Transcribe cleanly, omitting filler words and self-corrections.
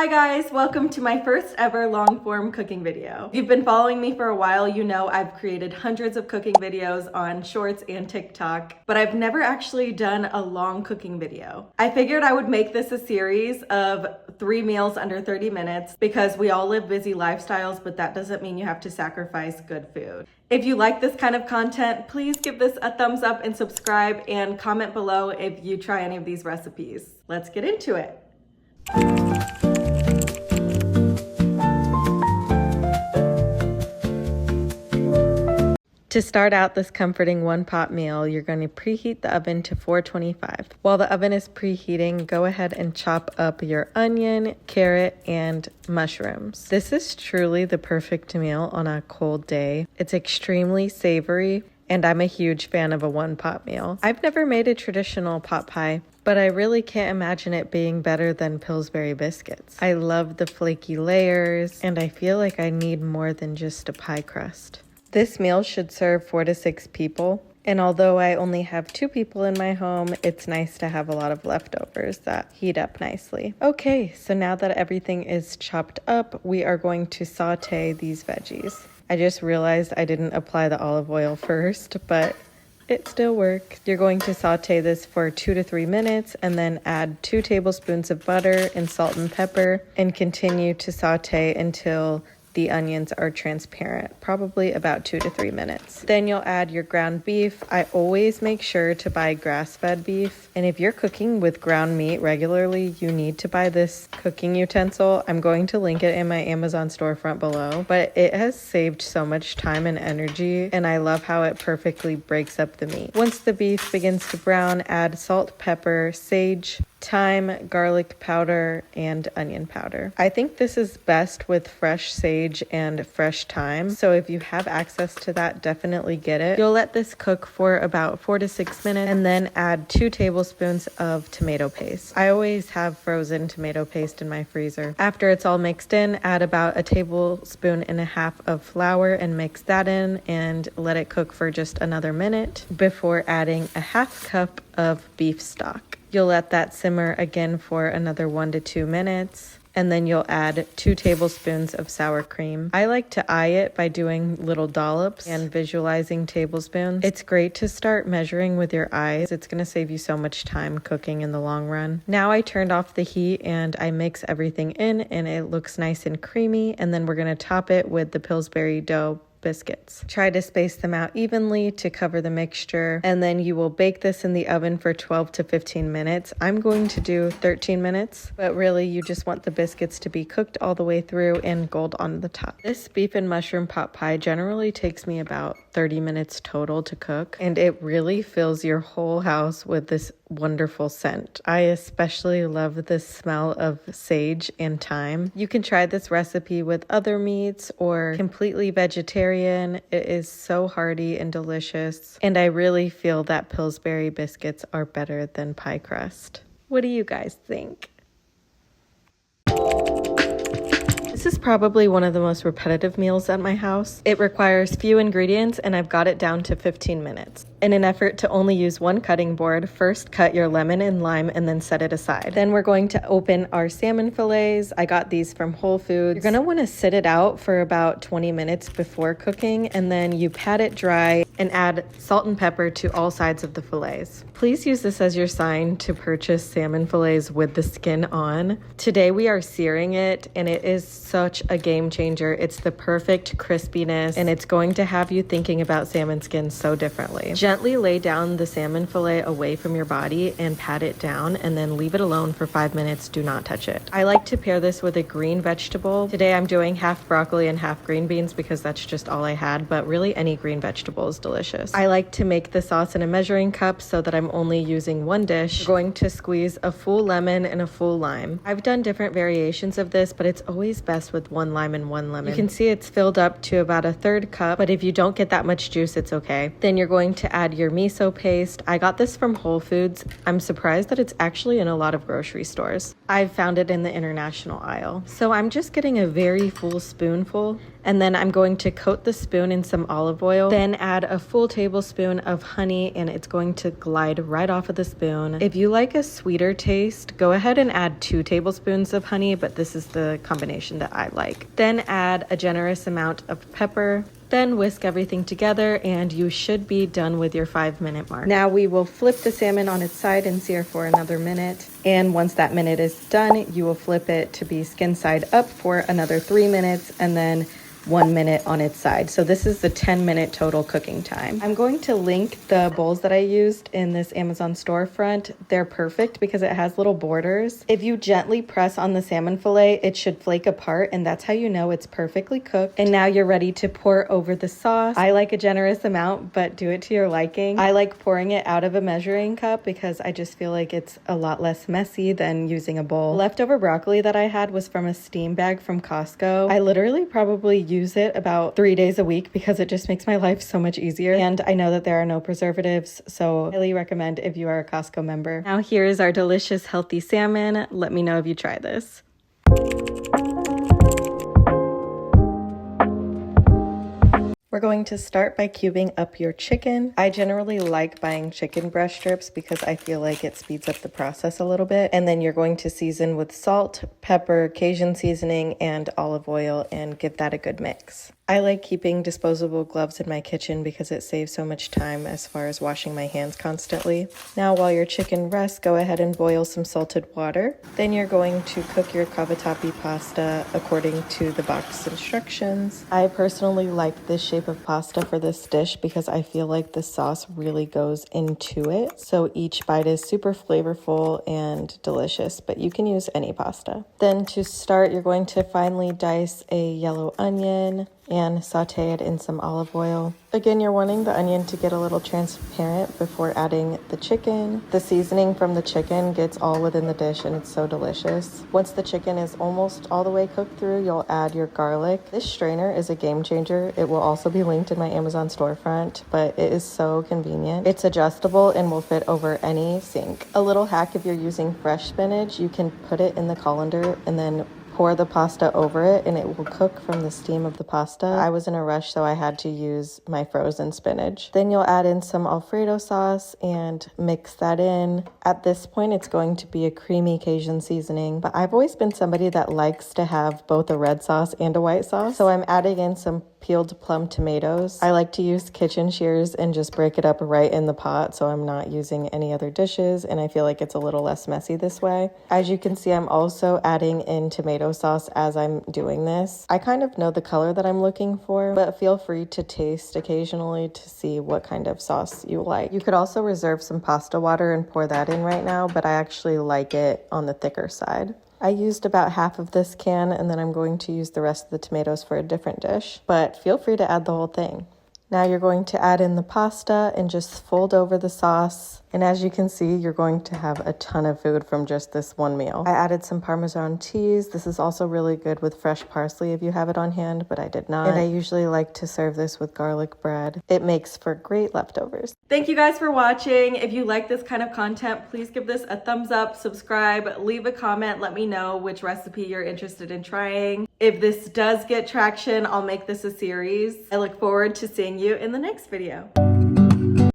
Hi guys, welcome to my first ever long form cooking video. If you've been following me for a while, you know I've created hundreds of cooking videos on Shorts and TikTok, but I've never actually done a long cooking video. I figured I would make this a series of 3 meals under 30 minutes because we all live busy lifestyles, but that doesn't mean you have to sacrifice good food. If you like this kind of content, please give this a thumbs up and subscribe and comment below if you try any of these recipes. Let's get into it. To start out this comforting one-pot meal, you're going to preheat the oven to 425. While the oven is preheating, go ahead and chop up your onion, carrot, and mushrooms. This is truly the perfect meal on a cold day. It's extremely savory, and I'm a huge fan of a one-pot meal. I've never made a traditional pot pie, but I really can't imagine it being better than Pillsbury biscuits. I love the flaky layers, and I feel like I need more than just a pie crust. This meal should serve 4 to 6 people, and although I only have 2 people in my home, it's nice to have a lot of leftovers that heat up nicely. Okay, so now that everything is chopped up, we are going to saute these veggies. I just realized I didn't apply the olive oil first, but it still works. You're going to saute this for 2 to 3 minutes and then add 2 tablespoons of butter and salt and pepper and continue to saute until the onions are transparent, probably about 2 to 3 minutes. Then you'll add your ground beef. I always make sure to buy grass-fed beef. And if you're cooking with ground meat regularly, you need to buy this cooking utensil. I'm going to link it in my Amazon storefront below, but it has saved so much time and energy, and I love how it perfectly breaks up the meat. Once the beef begins to brown, add salt, pepper, sage, thyme, garlic powder, and onion powder. I think this is best with fresh sage and fresh thyme, so if you have access to that, definitely get it. You'll let this cook for about 4 to 6 minutes and then add 2 tablespoons of tomato paste. I always have frozen tomato paste in my freezer. After it's all mixed in, add about 1.5 tablespoons of flour and mix that in and let it cook for just another minute before adding 1/2 cup of beef stock. You'll let that simmer again for another 1 to 2 minutes, and then you'll add 2 tablespoons of sour cream. I like to eye it by doing little dollops and visualizing tablespoons. It's great to start measuring with your eyes. It's going to save you so much time cooking in the long run. Now I turned off the heat and I mix everything in, and it looks nice and creamy, and then we're going to top it with the Pillsbury dough biscuits. Try to space them out evenly to cover the mixture, and then you will bake this in the oven for 12 to 15 minutes. I'm going to do 13 minutes, but really you just want the biscuits to be cooked all the way through and gold on the top. This beef and mushroom pot pie generally takes me about 30 minutes total to cook, and it really fills your whole house with this wonderful scent. I especially love the smell of sage and thyme. You can try this recipe with other meats or completely vegetarian. It is so hearty and delicious, and I really feel that Pillsbury biscuits are better than pie crust. What do you guys think? This is probably one of the most repetitive meals at my house. It requires few ingredients, and I've got it down to 15 minutes. In an effort to only use one cutting board, first cut your lemon and lime and then set it aside. Then we're going to open our salmon fillets. I got these from Whole Foods. You're gonna wanna sit it out for about 20 minutes before cooking, and then you pat it dry and add salt and pepper to all sides of the fillets. Please use this as your sign to purchase salmon fillets with the skin on. Today we are searing it, and it is such a game changer. It's the perfect crispiness, and it's going to have you thinking about salmon skin so differently. Gently lay down the salmon fillet away from your body and pat it down, and then leave it alone for 5 minutes. Do not touch it. I like to pair this with a green vegetable. Today I'm doing half broccoli and half green beans because that's just all I had, but really any green vegetable is delicious. I like to make the sauce in a measuring cup so that I'm only using 1 dish. I'm going to squeeze a full lemon and a full lime. I've done different variations of this, but it's always best with 1 lime and 1 lemon. You can see it's filled up to about 1/3 cup, but if you don't get that much juice, it's okay. Then you're going to add your miso paste. I got this from Whole Foods. I'm surprised that it's actually in a lot of grocery stores. I've found it in the international aisle. So I'm just getting a very full spoonful And then I'm going to coat the spoon in some olive oil, then add a full tablespoon of honey, and it's going to glide right off of the spoon. If you like a sweeter taste, go ahead and add 2 tablespoons of honey, but this is the combination that I like. Then add a generous amount of pepper. Then whisk everything together and you should be done with your 5-minute mark. Now we will flip the salmon on its side and sear for another minute. And once that minute is done, you will flip it to be skin side up for another 3 minutes and then 1 minute on its side. So this is the 10-minute total cooking time. I'm going to link the bowls that I used in this Amazon storefront. They're perfect because it has little borders. If you gently press on the salmon fillet, it should flake apart, and that's how you know it's perfectly cooked. And now you're ready to pour over the sauce. I like a generous amount, but do it to your liking. I like pouring it out of a measuring cup because I just feel like it's a lot less messy than using a bowl. Leftover broccoli that I had was from a steam bag from Costco. I literally probably use it about 3 days a week because it just makes my life so much easier. And I know that there are no preservatives, so I highly recommend if you are a Costco member. Now here is our delicious healthy salmon. Let me know if you try this. We're going to start by cubing up your chicken. I generally like buying chicken breast strips because I feel like it speeds up the process a little bit. And then you're going to season with salt, pepper, Cajun seasoning, and olive oil and give that a good mix. I like keeping disposable gloves in my kitchen because it saves so much time as far as washing my hands constantly. Now while your chicken rests, go ahead and boil some salted water. Then you're going to cook your cavatappi pasta according to the box instructions. I personally like this shape of pasta for this dish because I feel like the sauce really goes into it. So each bite is super flavorful and delicious, but you can use any pasta. Then to start, you're going to finely dice a yellow onion and saute it in some olive oil. Again, you're wanting the onion to get a little transparent before adding the chicken. The seasoning from the chicken gets all within the dish and it's so delicious. Once the chicken is almost all the way cooked through, you'll add your garlic. This strainer is a game changer. It will also be linked in my Amazon storefront, but it is so convenient. It's adjustable and will fit over any sink. A little hack: if you're using fresh spinach, you can put it in the colander and then pour the pasta over it and it will cook from the steam of the pasta. I was in a rush, so I had to use my frozen spinach. Then you'll add in some Alfredo sauce and mix that in. At this point, it's going to be a creamy Cajun seasoning, but I've always been somebody that likes to have both a red sauce and a white sauce. So I'm adding in some peeled plum tomatoes. I like to use kitchen shears and just break it up right in the pot, so I'm not using any other dishes, and I feel like it's a little less messy this way. As you can see, I'm also adding in tomato sauce as I'm doing this. I kind of know the color that I'm looking for, but feel free to taste occasionally to see what kind of sauce you like. You could also reserve some pasta water and pour that in right now, but I actually like it on the thicker side. I used about half of this can, and then I'm going to use the rest of the tomatoes for a different dish, but feel free to add the whole thing. Now you're going to add in the pasta and just fold over the sauce. And as you can see, you're going to have a ton of food from just this one meal. I added some Parmesan cheese. This is also really good with fresh parsley if you have it on hand, but I did not. And I usually like to serve this with garlic bread. It makes for great leftovers. Thank you guys for watching. If you like this kind of content, please give this a thumbs up, subscribe, leave a comment, let me know which recipe you're interested in trying. If this does get traction, I'll make this a series. I look forward to seeing you in the next video.